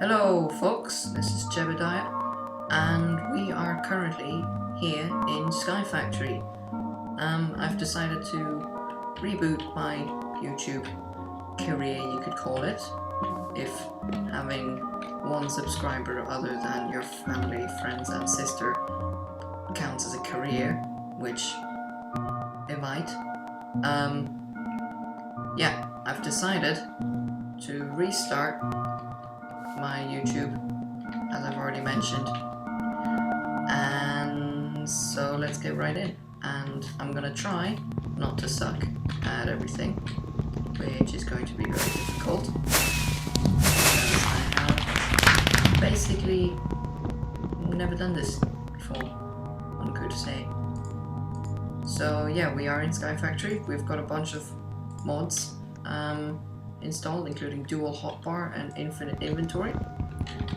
Hello folks, this is Jebediah and we are currently here in Skyfactory. I've decided to reboot my YouTube career, you could call it, if having one subscriber other than your family, friends and sister counts as a career, which it might. Yeah, I've decided to restart my YouTube, as I've already mentioned, and so let's get right in. And I'm gonna try not to suck at everything, which is going to be very difficult because I have basically never done this before, one could say. So yeah, we are in Skyfactory. We've got a bunch of mods installed, including dual hotbar and infinite inventory.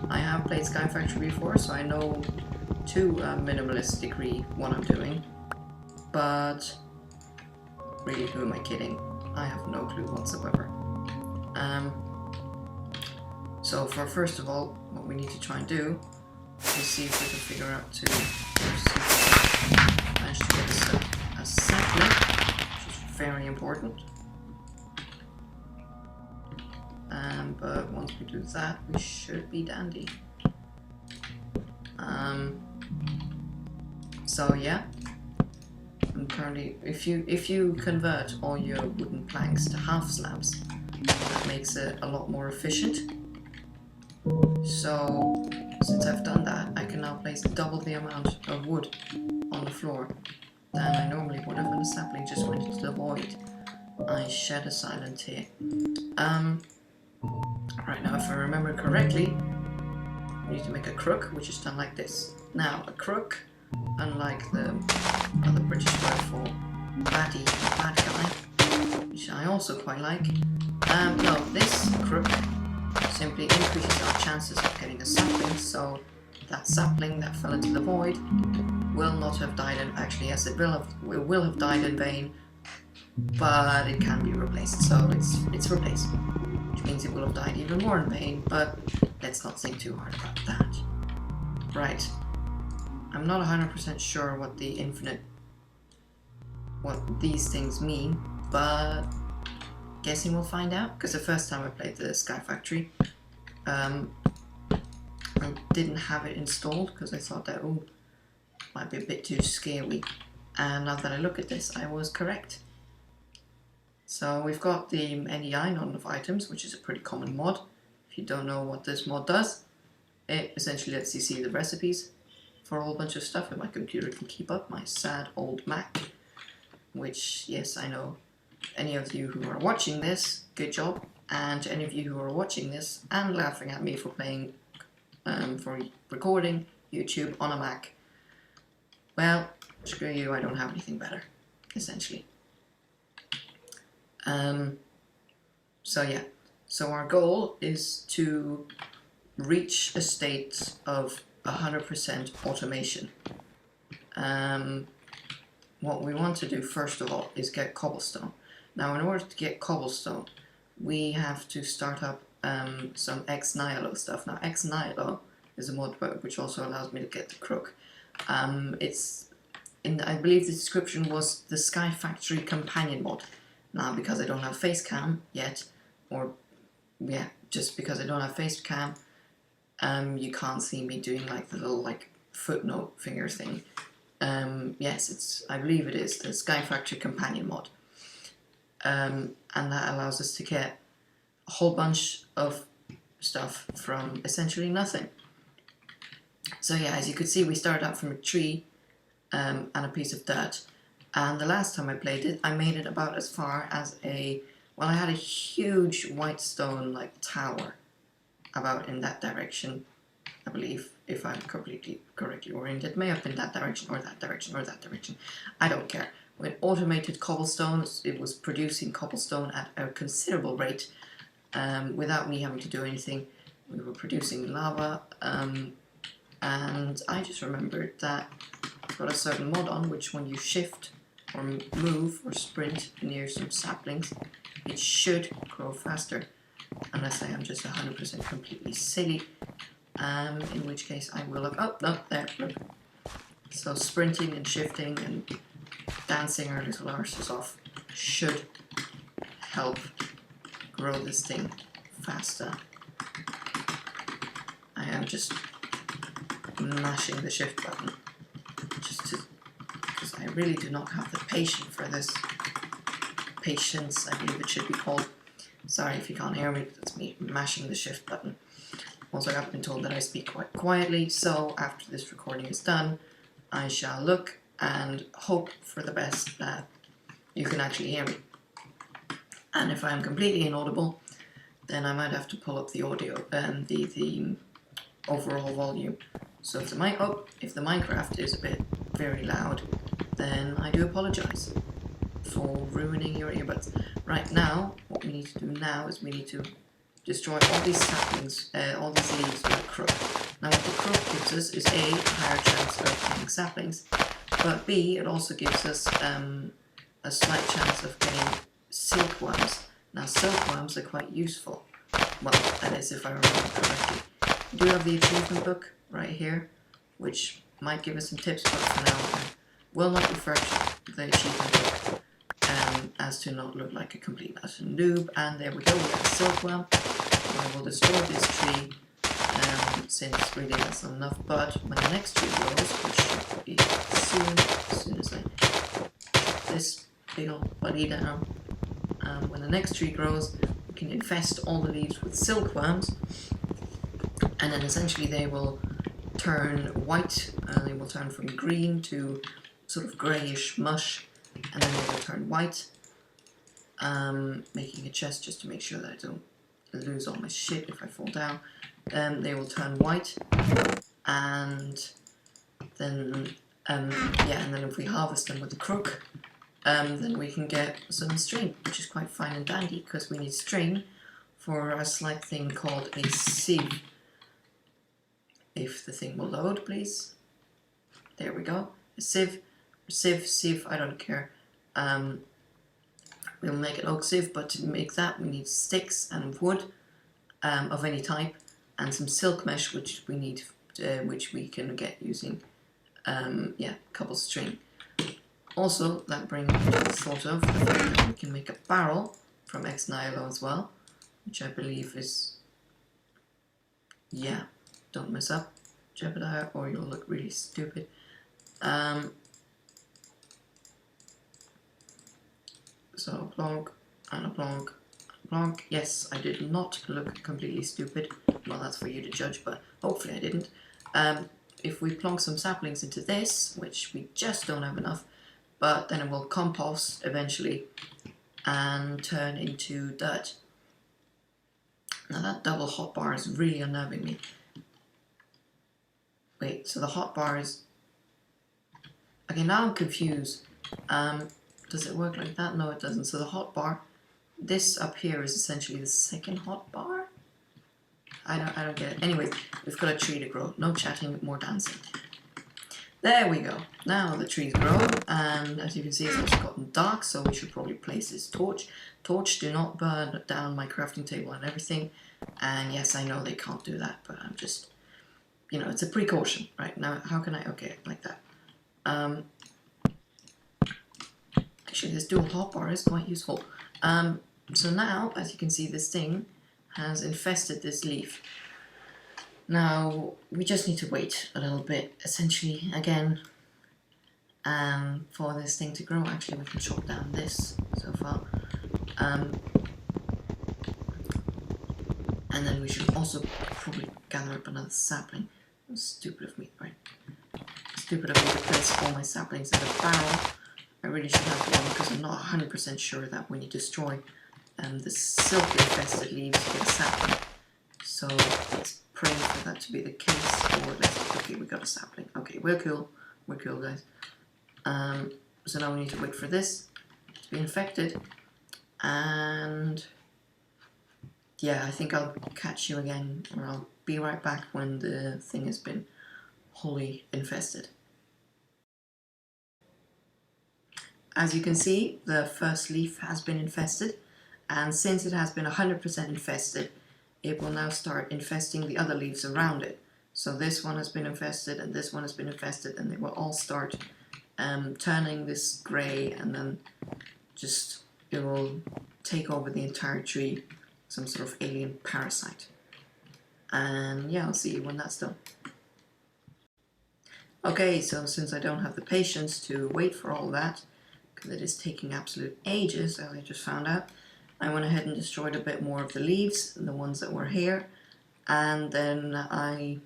I have played Skyfactory before, so I know to a minimalist degree what I'm doing, but really, who am I kidding? I have no clue whatsoever. So for first of all, what we need to try and do is see if we can figure out to manage to get a sapling, which is very important. But once we do that, we should be dandy. So yeah, I'm currently, if you convert all your wooden planks to half slabs, that makes it a lot more efficient. So since I've done that, I can now place double the amount of wood on the floor than I normally would have, and the sapling just went into the void. I shed a silent tear. Right, now if I remember correctly, we need to make a crook, which is done like this. Now, a crook, unlike the other British word for bad guy, which I also quite like, no, this crook simply increases our chances of getting a sapling, so that sapling that fell into the void will not have died in, actually yes, it will have died in vain, but it can be replaced, so it's replaced. Which means it will have died even more in vain, but let's not think too hard about that. Right. I'm not 100% sure what these things mean, but guessing we'll find out, because the first time I played the Skyfactory, I didn't have it installed because I thought that, might be a bit too scary, and now that I look at this, I was correct. So we've got the NEI, None of Items, which is a pretty common mod. If you don't know what this mod does, it essentially lets you see the recipes for a whole bunch of stuff, and my computer can keep up, my sad old Mac, which, yes, I know, any of you who are watching this, good job, and to any of you who are watching this and laughing at me for playing, for recording YouTube on a Mac, well, screw you, I don't have anything better, essentially. So yeah, so our goal is to reach a state of 100% automation. What we want to do first of all is get cobblestone. Now in order to get cobblestone, we have to start up some ex nihilo stuff. Now ex nihilo is a mod which also allows me to get the crook. I believe the description was the Skyfactory companion mod. Now, because I don't have face cam yet, or yeah, just because I don't have face cam, you can't see me doing like the little like footnote finger thing. Yes, I believe it is the Skyfactory companion mod, and that allows us to get a whole bunch of stuff from essentially nothing. So yeah, as you could see, we started out from a tree and a piece of dirt. And the last time I played it, I made it about as far as I had a huge white stone like tower about in that direction, I believe, if I'm completely correctly oriented. It may have been that direction or that direction or that direction. I don't care. With automated cobblestone, it was producing cobblestone at a considerable rate without me having to do anything. We were producing lava, and I just remembered that I've got a certain mod on which when you shift or move or sprint near some saplings, it should grow faster. unless I am just 100% completely silly, in which case I will look, oh, no, there, look. So sprinting and shifting and dancing our little arses off should help grow this thing faster. I am just mashing the shift button because I really do not have the patience for this. Patience, I believe it should be called. Sorry if you can't hear me, that's me mashing the shift button. Also, I've been told that I speak quite quietly, so after this recording is done, I shall look and hope for the best that you can actually hear me. And if I am completely inaudible, then I might have to pull up the audio, the overall volume. So if the Minecraft is a bit very loud, then I do apologise for ruining your earbuds. Right now, what we need to do now is we need to destroy all these saplings, all these leaves with a crook. Now what the crook gives us is A, a higher chance of getting saplings, but B, it also gives us a slight chance of getting silkworms. Now silkworms are quite useful. Well, that is if I remember correctly. We do have the achievement book right here, which might give us some tips, but for now I will not refer to the achievement book as to not look like a complete utter noob. And there we go, we have a silkworm. I will destroy this tree since really that's not enough, but when the next tree grows, which should be soon, as soon as I put this big old buddy down, when the next tree grows, we can infest all the leaves with silkworms, and then essentially they will turn white, they will turn from green to sort of greyish mush, and then they will turn white, making a chest just to make sure that I don't lose all my shit if I fall down. They will turn white, and then and then if we harvest them with the crook, then we can get some string, which is quite fine and dandy because we need string for a slight thing called a sieve. If the thing will load, please. There we go. A sieve, I don't care. We'll make an oak sieve, but to make that we need sticks and wood of any type, and some silk mesh, which we need, which we can get using cobble string. Also, that brings me to the thought of the fact that we can make a barrel from ex nihilo as well, which I believe is, yeah, don't mess up, Jebediah, or you'll look really stupid. So a plonk and a plonk, plonk. Yes, I did not look completely stupid. Well, that's for you to judge, but hopefully I didn't. If we plonk some saplings into this, which we just don't have enough, but then it will compost eventually and turn into dirt. Now that double hotbar is really unnerving me. Wait, so the hotbar is... Okay, now I'm confused. Does it work like that? No, it doesn't. So the hotbar, this up here is essentially the second hotbar? I don't get it. Anyways, we've got a tree to grow. No chatting, more dancing. There we go. Now the tree's grown, and as you can see, it's also gotten dark, so we should probably place this torch. Torch, do not burn down my crafting table and everything. And yes, I know they can't do that, but I'm just, you know, it's a precaution, right? Now, how can I, okay, like that. Actually, this dual hotbar is quite useful. So now, as you can see, this thing has infested this leaf. Now, we just need to wait a little bit, essentially, again, for this thing to grow. Actually, we can chop down this so far. And then we should also probably gather up another sapling. Stupid of me, right? Stupid of me to place all my saplings in a barrel. I really should have one because I'm not 100% sure that when you destroy the silk infested leaves, you get a sapling. So let's pray for that to be the case. Or let's, okay, we got a sapling. Okay, we're cool. We're cool, guys. So now we need to wait for this to be infected. And yeah, I think I'll catch you again, or I'll be right back when the thing has been wholly infested. As you can see, the first leaf has been infested, And since it has been 100% infested, it will now start infesting the other leaves around it. So this one has been infested and this one has been infested, and they will all start turning this grey, and then just it will take over the entire tree, some sort of alien parasite. And yeah, I'll see you when that's done. Okay, so since I don't have the patience to wait for all that, because it is taking absolute ages, as I just found out, I went ahead and destroyed a bit more of the leaves, the ones that were here, and then I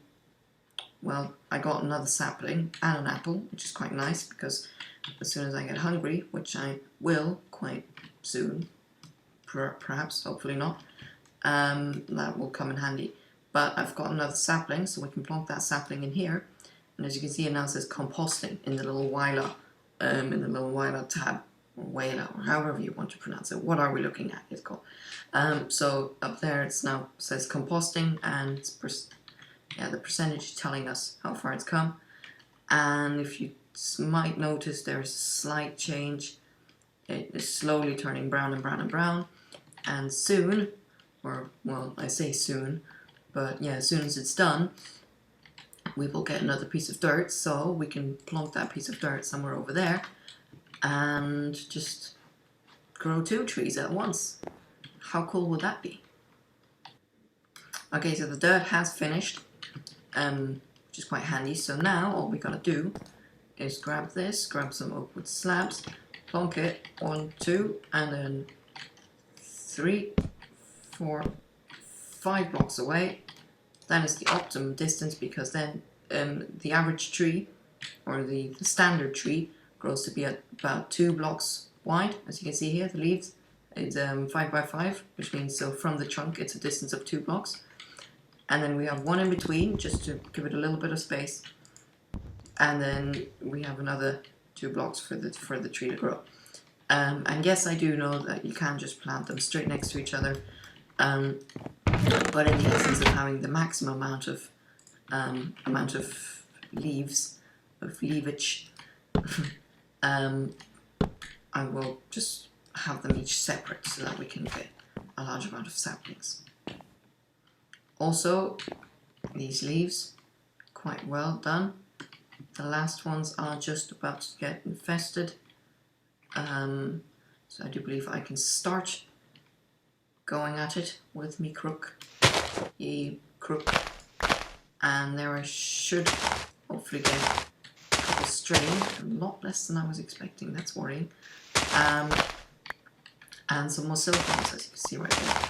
got another sapling and an apple, which is quite nice, because as soon as I get hungry, which I will quite soon, perhaps, hopefully not, that will come in handy. But I've got another sapling, so we can plonk that sapling in here, and as you can see, it now says composting in the little Wyla tab, or Wayla, or however you want to pronounce it. What are we looking at? It's called. So up there, it's now says composting, and it's the percentage telling us how far it's come. And if you might notice, there's a slight change. It is slowly turning brown and brown and brown, and soon, or well, I say soon, but yeah, as soon as it's done, we will get another piece of dirt, so we can plonk that piece of dirt somewhere over there and just grow 2 trees at once. How cool would that be? Okay, so the dirt has finished, which is quite handy. So now all we gotta do is grab this, grab some oak wood slabs, plonk it 1, 2, and then 3, 4, 5 blocks away. That is the optimum distance, because then the average tree, or the standard tree, grows to be at about 2 blocks wide. As you can see here, the leaves, it's 5 by 5, which means so from the trunk it's a distance of 2 blocks. And then we have one in between, just to give it a little bit of space. And then we have another 2 blocks for the tree to grow. And yes, I do know that you can't just plant them straight next to each other. But in the essence of having the maximum amount of leaves, of leafage, I will just have them each separate so that we can get a large amount of saplings. Also, these leaves, quite well done. The last ones are just about to get infested. So I do believe I can start going at it with me crook. Yay, crook. And there I should hopefully get a couple strain, a lot less than I was expecting, that's worrying. And some more silkworms, as you can see right there.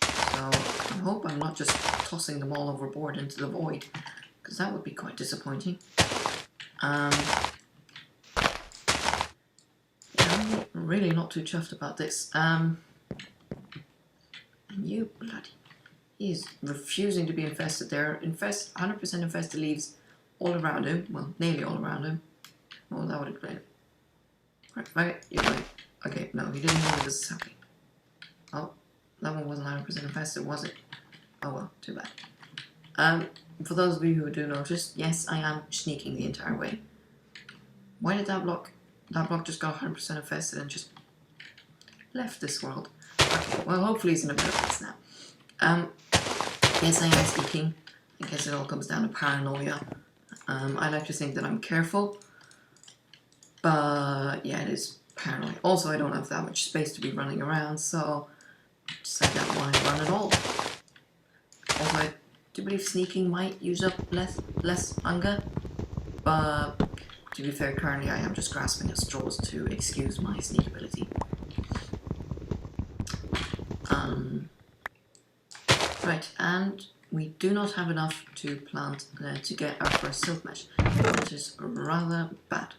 So I hope I'm not just tossing them all overboard into the void, because that would be quite disappointing. Yeah, I'm really not too chuffed about this. And you bloody... He is refusing to be infested. There are 100% infested leaves all around him. Well, nearly all around him. Oh, that would explain it. Right, you're right. Okay, no, he didn't know this is happening. Oh, that one wasn't 100% infested, was it? Oh well, too bad. For those of you who do notice, yes, I am sneaking the entire way. Why did that block just got 100% infested and just left this world? Okay, well, hopefully he's in a better place now. Yes, I am sneaking. I guess it all comes down to paranoia. I like to think that I'm careful, but yeah, it is paranoid. Also, I don't have that much space to be running around, so I decided that why run at all. Also, I do believe sneaking might use up less hunger, but to be fair, currently I am just grasping at straws to excuse my sneak ability. Right, and we do not have enough to plant to get our first silk mesh, which is rather bad.